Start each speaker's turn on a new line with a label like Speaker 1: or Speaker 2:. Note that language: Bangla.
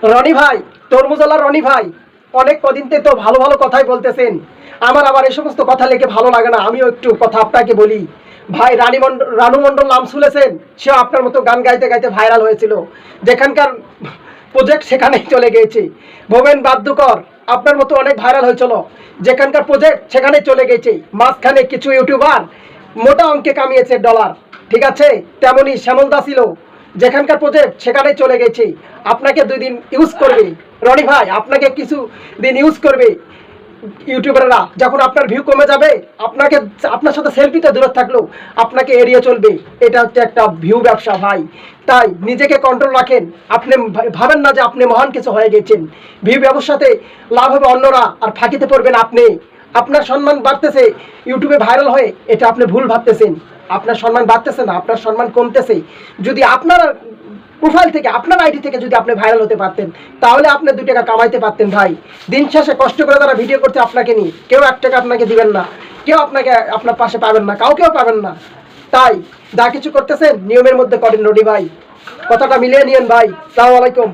Speaker 1: রনি ভাই, তরমুজওয়ালা রনি ভাই, অনেক কদিনতে তো ভালো ভালো কথাই বলতেছেন। আমার আবার এই সমস্ত কথা লেগে ভালো লাগে না। আমিও একটু কথা আপনাকে বলি ভাই। রানু মণ্ডল নাম শুনেছেন? সেও আপনার মতো গান গাইতে গাইতে ভাইরাল হয়েছিল। যেখানকার প্রজেক্ট সেখানেই চলে গিয়েছে। ভোবেন বাদ্যকর আপনার মতো অনেক ভাইরাল হয়েছিল। যেখানকার প্রজেক্ট সেখানে চলে গেছে। মাঝখানে কিছু ইউটিউবার মোটা অঙ্কে কামিয়েছে ডলার, ঠিক আছে? তেমনি শ্যামল দা ছিল, যেখানকার প্রজেক্ট সেখানে চলে গেছে। আপনাকে 2 দিন ইউজ করবে রনি ভাই, আপনাকে কিছু দিন ইউজ করবে ইউটিউবাররা। যখন আপনার ভিউ কমে যাবে, আপনাকে, আপনার সাথে সেলফিতে দূরে থাকলেও আপনাকে এড়িয়ে চলবে। এটা হচ্ছে একটা ভিউ ব্যবসা ভাই। তাই নিজেকে কন্ট্রোল রাখেন। আপনি ভাবেন না যে আপনি মহান কিছু হয়ে গেছেন। ভিউ ব্যবসাতে লাভ হবে অন্যরা, আর ফাঁকিতে পড়বেন আপনি। আপনার সম্মান বাড়তেছে ইউটিউবে ভাইরাল হয়ে, এটা আপনি ভুল ভাবতেছেন। আপনার সম্মান বাড়তেছে না, আপনার সম্মান কমতেছে। যদি আপনার প্রোফাইল থেকে, আপনার আইডি থেকে যদি আপনি ভাইরাল হতে পারতেন, তাহলে আপনি 2 টাকা কামাইতে পারতেন ভাই। দিন শেষে কষ্ট করে তারা ভিডিও করতে আপনাকে নিয়ে, কেউ 1 টাকা আপনাকে দিবেন না, কেউ আপনাকে আপনার পাশে পাবেন না, কাউকেও পাবেন না। তাই যা কিছু করতেছেন নিয়মের মধ্যে করেন রনি ভাই। কথাটা মিলিয়ে নিয়েন ভাই। আসসালামু আলাইকুম।